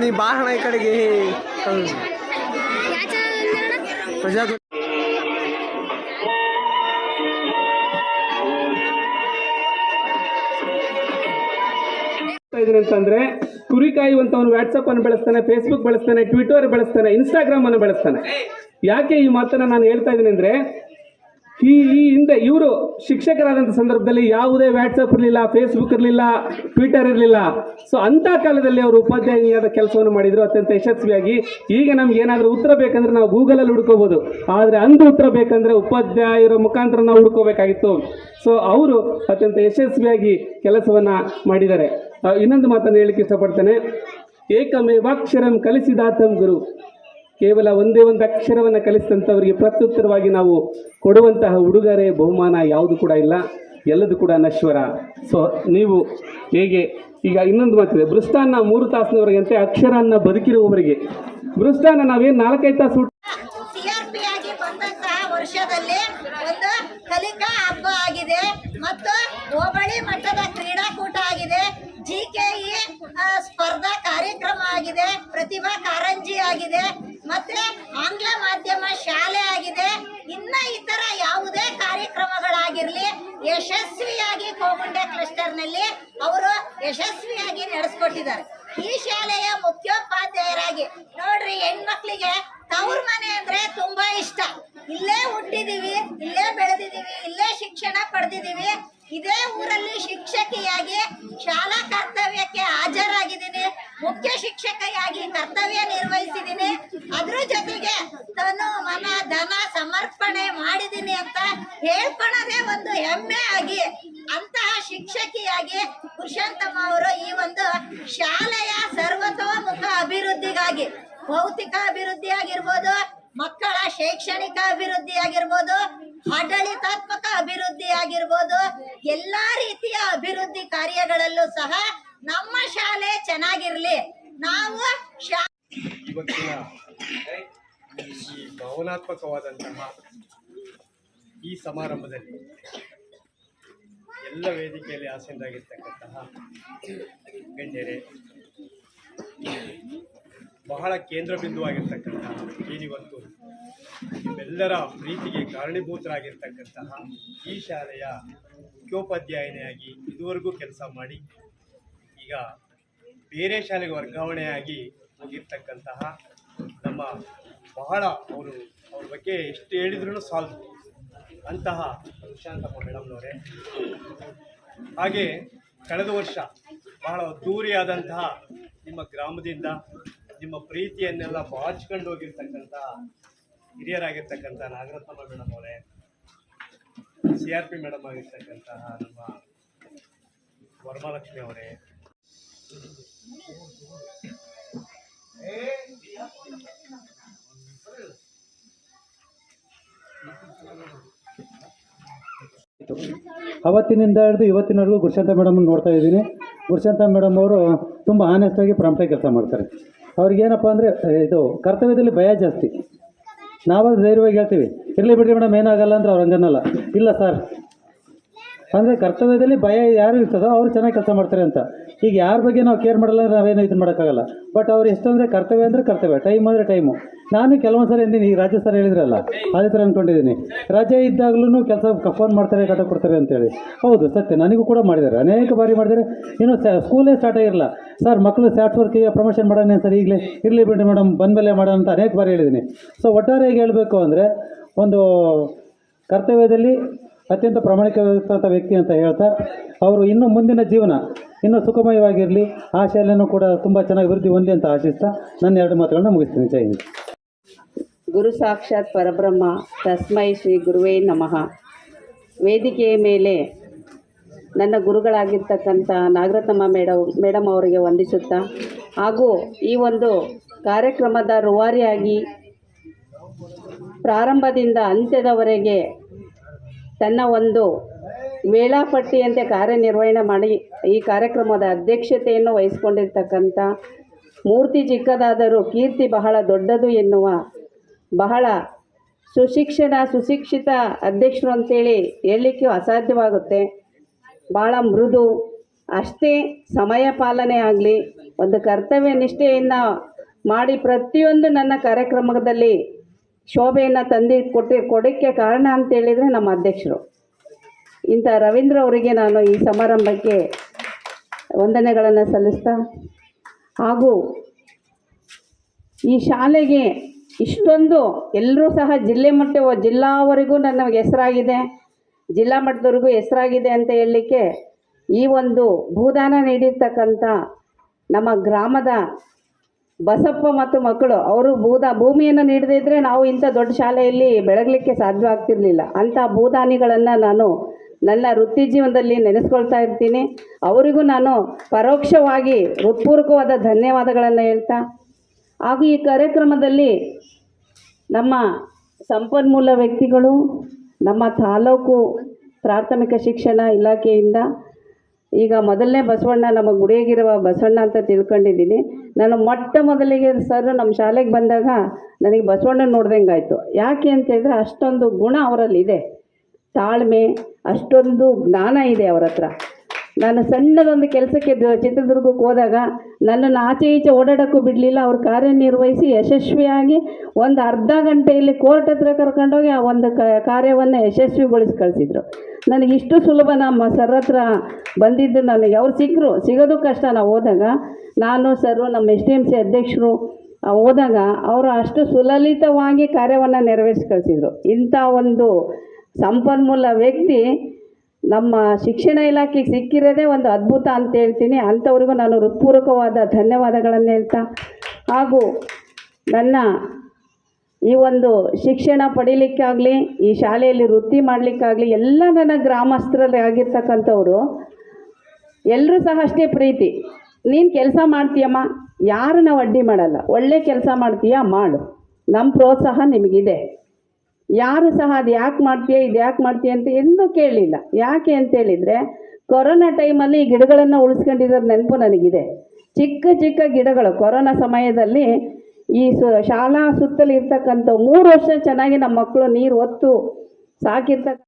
ನೀ ಬಾಹಣ ಈ ಕಡೆಗೆ ಪ್ರಜಾ ಅಂತಂದ್ರೆ ಕುರಿ ಕಾಯುವಂತವನು ವಾಟ್ಸಪ್ ಅನ್ನು ಬೆಳೆಸ್ತಾನೆ, ಫೇಸ್ಬುಕ್ ಬೆಳೆಸ್ತಾನೆ, ಟ್ವಿಟರ್ ಬೆಳೆಸ್ತಾನೆ, ಇನ್ಸ್ಟಾಗ್ರಾಮ್ ಅನ್ನು ಬೆಳೆಸ್ತಾನೆ. ಯಾಕೆ ಈ ಮಾತನ್ನ ನಾನು ಹೇಳ್ತಾ ಇದ್ದೀನಿ ಅಂದ್ರೆ, ಈ ಹಿಂದೆ ಇವರು ಶಿಕ್ಷಕರಾದಂಥ ಸಂದರ್ಭದಲ್ಲಿ ಯಾವುದೇ ವ್ಯಾಟ್ಸಪ್ ಇರಲಿಲ್ಲ, ಫೇಸ್ಬುಕ್ ಇರಲಿಲ್ಲ, ಟ್ವಿಟರ್ ಇರಲಿಲ್ಲ. ಸೊ ಅಂಥ ಕಾಲದಲ್ಲಿ ಅವರು ಉಪಾಧ್ಯಾಯಿನಿಯಾದ ಕೆಲಸವನ್ನು ಮಾಡಿದರು ಅತ್ಯಂತ ಯಶಸ್ವಿಯಾಗಿ. ಈಗ ನಮ್ಗೆ ಏನಾದರೂ ಉತ್ತರ ಬೇಕಂದ್ರೆ ನಾವು ಗೂಗಲಲ್ಲಿ ಹುಡ್ಕೋಬೋದು, ಆದರೆ ಅಂದು ಉತ್ತರ ಬೇಕಂದರೆ ಉಪಾಧ್ಯಾಯರ ಮುಖಾಂತರ ನಾವು ಹುಡ್ಕೋಬೇಕಾಗಿತ್ತು. ಸೊ ಅವರು ಅತ್ಯಂತ ಯಶಸ್ವಿಯಾಗಿ ಕೆಲಸವನ್ನು ಮಾಡಿದ್ದಾರೆ. ಇನ್ನೊಂದು ಮಾತನ್ನು ಹೇಳಲಿಕ್ಕೆ ಇಷ್ಟಪಡ್ತೇನೆ. ಏಕಮೇವಾಕ್ಷರಂ ಕಲಿಸಿದಾತಂ ಗುರು. ಕೇವಲ ಒಂದೇ ಒಂದು ಅಕ್ಷರವನ್ನು ಕಲಿಸಿದಂಥವರಿಗೆ ಪ್ರತ್ಯುತ್ತರವಾಗಿ ನಾವು ಕೊಡುವಂತಹ ಉಡುಗೊರೆ ಬಹುಮಾನ ಯಾವುದು ಕೂಡ ಇಲ್ಲ, ಎಲ್ಲದೂ ಕೂಡ ನಶ್ವರ. ಸೊ ನೀವು ಹೇಗೆ ಈಗ ಇನ್ನೊಂದು ಮಾತಿದೆ, ಬೃಷ್ಟಾನ್ನ 3 ತಾಸಿನವರೆಗಂತೆ ಅಕ್ಷರಾನ್ನ ಬದುಕಿರುವವರಿಗೆ. ಬೃಷ್ಟಾನ್ನ ನಾವೇನು 4-5 ತಾಸು ಸಿಆರ್ಪಿ ಆಗಿ ಬಂದಂತಹ ವರ್ಷದಲ್ಲಿ ಒಂದು ಕಲಿಕಾ ಹಬ್ಬ ಆಗಿದೆ ಮತ್ತು ಹೋಬಳಿ ಮಟ್ಟದ ಕ್ರೀಡಾಕೂಟ ಆಗಿದೆ, GKE ಸ್ಪರ್ಧಾ ಕಾರ್ಯಕ್ರಮ ಆಗಿದೆ, ಪ್ರತಿಭಾ ಕಾರಂಜಿ ಆಗಿದೆ, ಮತ್ತೆ ಆಂಗ್ಲ ಮಾಧ್ಯಮ ಶಾಲೆ ಆಗಿದೆ. ಇನ್ನ ಇತರ ಯಾವುದೇ ಕಾರ್ಯಕ್ರಮಗಳಾಗಿರ್ಲಿ ಯಶಸ್ವಿಯಾಗಿ ಕೋಗುಂಡೆ ಕ್ಲಸ್ಟರ್ನಲ್ಲಿ ಅವರು ಯಶಸ್ವಿಯಾಗಿ ನಡೆಸ್ಕೊಟ್ಟಿದ್ದಾರೆ. ಈ ಶಾಲೆಯ ಮುಖ್ಯೋಪಾಧ್ಯಾಯರಾಗಿ ನೋಡ್ರಿ, ಹೆಣ್ಮಕ್ಳಿಗೆ ತವ್ರ ಮನೆ ಅಂದ್ರೆ ತುಂಬಾ ಇಷ್ಟ. ಇಲ್ಲೇ ಹುಟ್ಟಿದೀವಿ, ಇಲ್ಲೇ ಬೆಳೆದಿದ್ದೀವಿ, ಇಲ್ಲೇ ಶಿಕ್ಷಣ ಪಡೆದಿದ್ದೀವಿ, ಇದೇ ಊರಲ್ಲಿ ಶಿಕ್ಷಕಿಯಾಗಿ ಶಾಲಾ ಕರ್ತವ್ಯಕ್ಕೆ ಹಾಜರಾಗಿದ್ದೀನಿ, ಮುಖ್ಯ ಶಿಕ್ಷಕಿಯಾಗಿ ಕರ್ತವ್ಯ ನಿರ್ವಹಿಸಿದ್ದೀನಿ. ಅದ್ರ ಜೊತೆಗೆ ತನು ಮನ ಧನ ಸಮರ್ಪಣೆ ಮಾಡಿದ್ದೀನಿ ಅಂತ ಹೇಳ್ಕೊಳ್ಳೋದೇ ಒಂದು ಹೆಮ್ಮೆ ಆಗಿ ಅಂತಹ ಶಿಕ್ಷಕಿಯಾಗಿ ಪುರುಷೋತ್ತಮ ಅವರು ಈ ಒಂದು ಶಾಲೆಯ ಸರ್ವತೋಮುಖ ಅಭಿವೃದ್ಧಿಗಾಗಿ, ಭೌತಿಕ ಅಭಿವೃದ್ಧಿ ಆಗಿರ್ಬೋದು, ಮಕ್ಕಳ ಶೈಕ್ಷಣಿಕ ಅಭಿವೃದ್ಧಿ ಆಗಿರ್ಬೋದು, ಆಡಳಿತಾತ್ಮಕ ಅಭಿವೃದ್ಧಿ ಆಗಿರ್ಬೋದು, ಎಲ್ಲಾ ರೀತಿಯ ಅಭಿವೃದ್ಧಿ ಕಾರ್ಯಗಳಲ್ಲೂ ಸಹ ನಮ್ಮ ಶಾಲೆ ಚೆನ್ನಾಗಿರ್ಲಿ. ನಾವು ಇವತ್ತಿನ ಈ ಭಾವನಾತ್ಮಕವಾದಂತಹ ಈ ಸಮಾರಂಭದಲ್ಲಿ ಎಲ್ಲ ವೇದಿಕೆಯಲ್ಲಿ ಆಸೀನರಾಗಿರ್ತಕ್ಕಂತಹ ಗಣ್ಯರೇ, ಬಹಳ ಕೇಂದ್ರ ಬಿಂದುವಾಗಿರ್ತಕ್ಕಂತಹ ಏನಿವತ್ತು ನಿಮ್ಮೆಲ್ಲರ ಪ್ರೀತಿಗೆ ಕಾರಣೀಭೂತರಾಗಿರ್ತಕ್ಕಂತಹ ಈ ಶಾಲೆಯ ಮುಖ್ಯೋಪಾಧ್ಯಾಯಿನಿಯಾಗಿ ಇದುವರೆಗೂ ಕೆಲಸ ಮಾಡಿ ಈಗ ಬೇರೆ ಶಾಲೆಗೆ ವರ್ಗಾವಣೆಯಾಗಿ ಹೋಗಿರ್ತಕ್ಕಂತಹ ನಮ್ಮ ಬಹಳ ಅವ್ರ ಬಗ್ಗೆ ಎಷ್ಟು ಹೇಳಿದ್ರೂ ಸಾಲ್ದು ಅಂತಹ ಪ್ರಶಾಂತಮ್ಮ ಮೇಡಮ್ನವರೇ, ಹಾಗೆ ಕಳೆದ ವರ್ಷ ಬಹಳ ಅದ್ದೂರಿಯಾದಂತಹ ನಿಮ್ಮ ಗ್ರಾಮದಿಂದ ನಿಮ್ಮ ಪ್ರೀತಿಯನ್ನೆಲ್ಲ ಬಾಚಿಕೊಂಡು ಹೋಗಿರ್ತಕ್ಕಂತಹ ಹಿರಿಯರಾಗಿರ್ತಕ್ಕಂಥ ನಾಗರತ್ನಮ್ಮ ಮೇಡಮ್ ಅವರೇ, CRP ಮೇಡಮ್ ಆಗಿರ್ತಕ್ಕಂತಹ ನಮ್ಮ ವರಮಹಾಲಕ್ಷ್ಮಿ ಅವರೇ, ಅವತ್ತಿನಿಂದ ಹಿಡಿದು ಇವತ್ತಿನವರೆಗೂ ಗುರುಶಾಂತ ಮೇಡಮ್ ನೋಡ್ತಾ ಇದ್ದೀನಿ. ಗುರುಶಾಂತ ಮೇಡಮ್ ಅವರು ತುಂಬ ಆನೆಸ್ಟಾಗಿ ಪ್ರಾಂಪ್ಟಾಗಿ ಕೆಲಸ ಮಾಡ್ತಾರೆ. ಅವ್ರಿಗೇನಪ್ಪ ಅಂದರೆ ಇದು ಕರ್ತವ್ಯದಲ್ಲಿ ಭಯ ಜಾಸ್ತಿ. ನಾವಾದ್ರೆ ಧೈರ್ಯವಾಗಿ ಹೇಳ್ತೀವಿ, ಇರಲಿ ಬಿಡ್ರಿ ಮೇಡಮ್ ಏನಾಗಲ್ಲ ಅಂದ್ರೆ ಅವ್ರು ಹಂಗನ್ನಲ್ಲ. ಇಲ್ಲ ಸರ್ ಅಂದರೆ ಕರ್ತವ್ಯದಲ್ಲಿ ಭಯ ಯಾರು ಇರ್ತದೋ ಅವರು ಚೆನ್ನಾಗಿ ಕೆಲಸ ಮಾಡ್ತಾರೆ ಅಂತ. ಈಗ ಯಾರ ಬಗ್ಗೆ ನಾವು ಕೇರ್ ಮಾಡಲ್ಲ, ನಾವೇನು ಇದು ಮಾಡೋಕ್ಕಾಗಲ್ಲ. ಬಟ್ ಅವ್ರು ಎಷ್ಟಂದರೆ ಕರ್ತವ್ಯ ಅಂದರೆ ಕರ್ತವ್ಯ, ಟೈಮ್ ಅಂದರೆ ಟೈಮು. ನಾನು ಕೆಲವೊಂದು ಸರಿ ಅಂದಿನಿ, ಈಗ ರಾಜ್ಯ ಸರ್ ಹೇಳಿದ್ರಲ್ಲ ಅದೇ ಥರ ಅಂದ್ಕೊಂಡಿದ್ದೀನಿ. ರಜೆ ಇದ್ದಾಗಲೂ ಕೆಲಸ ಫೋನ್ ಮಾಡ್ತಾರೆ, ಕಟ ಕೊಡ್ತಾರೆ ಅಂತೇಳಿ. ಹೌದು ಸತ್ಯ, ನನಗೂ ಕೂಡ ಮಾಡಿದ್ದಾರೆ, ಅನೇಕ ಬಾರಿ ಮಾಡಿದ್ದಾರೆ. ಇನ್ನೂ ಸ್ಕೂಲೇ ಸ್ಟಾರ್ಟ್ ಆಗಿರಲ್ಲ, ಸರ್ ಮಕ್ಕಳು ಸಾಫ್ಟ್ವೇರ್ಗೆ ಪ್ರಮೋಷನ್ ಮಾಡೋಣ ಸರ್, ಈಗಲೇ ಇರಲಿ ಬಿಡಿ ಮೇಡಮ್ ಬಂದಮೇಲೆ ಮಾಡೋಣ ಅಂತ ಅನೇಕ ಬಾರಿ ಹೇಳಿದ್ದೀನಿ. ಸೊ ಒಟ್ಟಾರೆಯಾಗಿ ಹೇಳಬೇಕು ಅಂದರೆ ಒಂದು ಕರ್ತವ್ಯದಲ್ಲಿ ಅತ್ಯಂತ ಪ್ರಾಮಾಣಿಕವಾದಂಥ ವ್ಯಕ್ತಿ ಅಂತ ಹೇಳ್ತಾ, ಅವರು ಇನ್ನೂ ಮುಂದಿನ ಜೀವನ ಇನ್ನೂ ಸುಖಮಯವಾಗಿರಲಿ, ಆ ಶಾಲೆಯೂ ಕೂಡ ತುಂಬ ಚೆನ್ನಾಗಿ ಅಭಿವೃದ್ಧಿ ಹೊಂದಿ ಅಂತ ಆಶಿಸ್ತಾ ನನ್ನ 2 ಮಾತುಗಳನ್ನ ಮುಗಿಸ್ತೀನಿ. ಜೈ ಹಿಂದ್. ಗುರು ಸಾಕ್ಷಾತ್ ಪರಬ್ರಹ್ಮ ತಸ್ಮೈ ಶ್ರೀ ಗುರುವೇ ನಮಃ. ವೇದಿಕೆಯ ಮೇಲೆ ನನ್ನ ಗುರುಗಳಾಗಿರ್ತಕ್ಕಂಥ ನಾಗರತ್ನಮ್ಮ ಮೇಡಮ್ ಅವರಿಗೆ ವಂದಿಸುತ್ತಾ, ಹಾಗೂ ಈ ಒಂದು ಕಾರ್ಯಕ್ರಮದ ರೂವಾರಿಯಾಗಿ ಪ್ರಾರಂಭದಿಂದ ಅಂತ್ಯದವರೆಗೆ ತನ್ನ ಒಂದು ವೇಳಾಪಟ್ಟಿಯಂತೆ ಕಾರ್ಯನಿರ್ವಹಣೆ ಮಾಡಿ ಈ ಕಾರ್ಯಕ್ರಮದ ಅಧ್ಯಕ್ಷತೆಯನ್ನು ವಹಿಸಿಕೊಂಡಿರ್ತಕ್ಕಂಥ ಮೂರ್ತಿ ಚಿಕ್ಕದಾದರೂ ಕೀರ್ತಿ ಬಹಳ ದೊಡ್ಡದು ಎನ್ನುವ ಬಹಳ ಸುಶಿಕ್ಷಿತ ಅಧ್ಯಕ್ಷರು ಅಂತೇಳಿ ಹೇಳಲಿಕ್ಕೆ ಅಸಾಧ್ಯವಾಗುತ್ತೆ. ಭಾಳ ಮೃದು, ಅಷ್ಟೇ ಸಮಯ ಪಾಲನೆ ಆಗಲಿ, ಒಂದು ಕರ್ತವ್ಯ ನಿಷ್ಠೆಯನ್ನು ಮಾಡಿ ಪ್ರತಿಯೊಂದು ನನ್ನ ಕಾರ್ಯಕ್ರಮದಲ್ಲಿ ಶೋಭೆಯನ್ನು ಕೊಡೋಕ್ಕೆ ಕಾರಣ ಅಂತೇಳಿದರೆ ನಮ್ಮ ಅಧ್ಯಕ್ಷರು. ಇಂಥ ರವೀಂದ್ರ ಅವರಿಗೆ ನಾನು ಈ ಸಮಾರಂಭಕ್ಕೆ ವಂದನೆಗಳನ್ನು ಸಲ್ಲಿಸ್ತಾ, ಹಾಗೂ ಈ ಶಾಲೆಗೆ ಇಷ್ಟೊಂದು ಎಲ್ಲರೂ ಸಹ ಜಿಲ್ಲಾವರೆಗೂ ನನಗೆ ಹೆಸರಾಗಿದೆ, ಜಿಲ್ಲಾ ಮಟ್ಟದವರೆಗೂ ಹೆಸರಾಗಿದೆ ಅಂತ ಹೇಳಲಿಕ್ಕೆ ಈ ಒಂದು ಭೂದಾನ ನೀಡಿರ್ತಕ್ಕಂಥ ನಮ್ಮ ಗ್ರಾಮದ ಬಸಪ್ಪ ಮತ್ತು ಮಕ್ಕಳು ಅವರು ಭೂಮಿಯನ್ನು ನೀಡದೇ ಇದ್ದರೆ ನಾವು ಇಂಥ ದೊಡ್ಡ ಶಾಲೆಯಲ್ಲಿ ಬೆಳಗಲಿಕ್ಕೆ ಸಾಧ್ಯವಾಗ್ತಿರ್ಲಿಲ್ಲ. ಅಂಥ ಭೂದಾನಿಗಳನ್ನು ನಾನು ನನ್ನ ವೃತ್ತಿ ಜೀವನದಲ್ಲಿ ನೆನೆಸ್ಕೊಳ್ತಾ ಇರ್ತೀನಿ. ಅವರಿಗೂ ನಾನು ಪರೋಕ್ಷವಾಗಿ ಹೃತ್ಪೂರ್ವಕವಾದ ಧನ್ಯವಾದಗಳನ್ನು ಹೇಳ್ತಾ, ಹಾಗೂ ಈ ಕಾರ್ಯಕ್ರಮದಲ್ಲಿ ನಮ್ಮ ಸಂಪನ್ಮೂಲ ವ್ಯಕ್ತಿಗಳು, ನಮ್ಮ ತಾಲೂಕು ಪ್ರಾಥಮಿಕ ಶಿಕ್ಷಣ ಇಲಾಖೆಯಿಂದ ಈಗ ಮೊದಲನೇ ಬಸವಣ್ಣ ನಮ್ಮ ಗುಡಿಯಾಗಿರುವ ಬಸವಣ್ಣ ಅಂತ ತಿಳ್ಕೊಂಡಿದ್ದೀನಿ. ನಾನು ಮೊಟ್ಟ ಮೊದಲಿಗೆ ಸರ್ ನಮ್ಮ ಶಾಲೆಗೆ ಬಂದಾಗ ನನಗೆ ಬಸವಣ್ಣ ನೋಡ್ದಂಗಾಯಿತು. ಯಾಕೆ ಅಂತ ಹೇಳಿದ್ರೆ ಅಷ್ಟೊಂದು ಗುಣ ಅವರಲ್ಲಿದೆ, ತಾಳ್ಮೆ, ಅಷ್ಟೊಂದು ಜ್ಞಾನ ಇದೆ ಅವರ ಹತ್ರ. ನಾನು ಸಣ್ಣದೊಂದು ಕೆಲಸಕ್ಕೆ ಚಿತ್ರದುರ್ಗಕ್ಕೆ ಹೋದಾಗ ನನ್ನನ್ನು ಆಚೆ ಈಚೆ ಓಡಾಡೋಕ್ಕೂ ಬಿಡಲಿಲ್ಲ. ಅವರು ಕಾರ್ಯನಿರ್ವಹಿಸಿ ಯಶಸ್ವಿಯಾಗಿ ಒಂದು ಅರ್ಧ ಗಂಟೆಯಲ್ಲಿ ಕೋರ್ಟ್ ಹತ್ರ ಕರ್ಕೊಂಡೋಗಿ ಆ ಒಂದು ಕಾರ್ಯವನ್ನು ಯಶಸ್ವಿಗೊಳಿಸಿ ಕಳಿಸಿದ್ರು. ನನಗೆ ಇಷ್ಟು ಸುಲಭ ನಮ್ಮ ಸರ್ ಹತ್ರ ಬಂದಿದ್ದು ನನಗೆ ಅವ್ರು ಸಿಗೋದು ಕಷ್ಟ. ನಾವು ಹೋದಾಗ ನಾನು ಸರ್ ನಮ್ಮ STMC ಅಧ್ಯಕ್ಷರು ಹೋದಾಗ ಅವರು ಅಷ್ಟು ಸುಲಲಿತವಾಗಿ ಕಾರ್ಯವನ್ನು ನೆರವೇರಿಸಿ ಕಳಿಸಿದ್ರು. ಇಂಥ ಒಂದು ಸಂಪನ್ಮೂಲ ವ್ಯಕ್ತಿ ನಮ್ಮ ಶಿಕ್ಷಣ ಇಲಾಖೆಗೆ ಸಿಕ್ಕಿರೋದೇ ಒಂದು ಅದ್ಭುತ ಅಂತ ಹೇಳ್ತೀನಿ. ಅಂಥವ್ರಿಗೂ ನಾನು ಹೃತ್ಪೂರ್ವಕವಾದ ಧನ್ಯವಾದಗಳನ್ನು ಹೇಳ್ತಾ, ಹಾಗೂ ನನ್ನ ಈ ಒಂದು ಶಿಕ್ಷಣ ಪಡೀಲಿಕ್ಕಾಗಲಿ, ಈ ಶಾಲೆಯಲ್ಲಿ ವೃತ್ತಿ ಮಾಡಲಿಕ್ಕಾಗಲಿ ಎಲ್ಲ ನನ್ನ ಗ್ರಾಮಸ್ಥರಲ್ಲಿ ಆಗಿರ್ತಕ್ಕಂಥವ್ರು ಎಲ್ಲರೂ ಸಹ ಅಷ್ಟೇ ಪ್ರೀತಿ. ನೀನು ಕೆಲಸ ಮಾಡ್ತೀಯಮ್ಮ, ಯಾರು ನಾವು ಅಡ್ಡಿ ಮಾಡಲ್ಲ, ಒಳ್ಳೆ ಕೆಲಸ ಮಾಡ್ತೀಯಾ ಮಾಡು, ನಮ್ಮ ಪ್ರೋತ್ಸಾಹ ನಿಮಗಿದೆ. ಯಾರು ಸಹ ಅದು ಯಾಕೆ ಮಾಡ್ತೀಯ, ಇದು ಯಾಕೆ ಮಾಡ್ತೀಯ ಅಂತ ಎಂದೂ ಕೇಳಲಿಲ್ಲ. ಯಾಕೆ ಅಂತೇಳಿದರೆ ಕೊರೋನಾ ಟೈಮಲ್ಲಿ ಈ ಗಿಡಗಳನ್ನು ಉಳಿಸ್ಕೊಂಡಿರೋದು ನೆನಪು ನನಗಿದೆ. ಚಿಕ್ಕ ಚಿಕ್ಕ ಗಿಡಗಳು ಕೊರೋನಾ ಸಮಯದಲ್ಲಿ ಈ ಶಾಲಾ ಸುತ್ತಲೂ ಇರ್ತಕ್ಕಂಥ 3 ವರ್ಷ ಚೆನ್ನಾಗಿ ನಮ್ಮ ಮಕ್ಕಳು ನೀರು ಹೊತ್ತು ಸಾಕಿರ್ತಕ್ಕ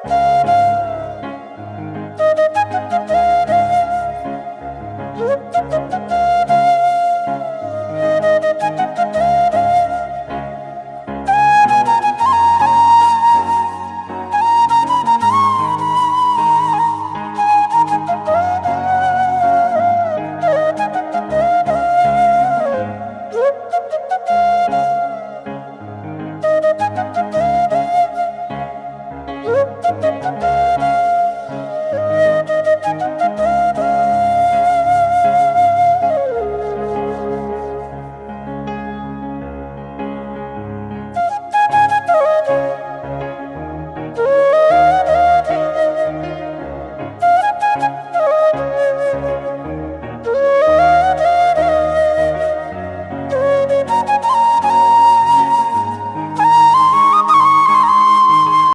Thank you.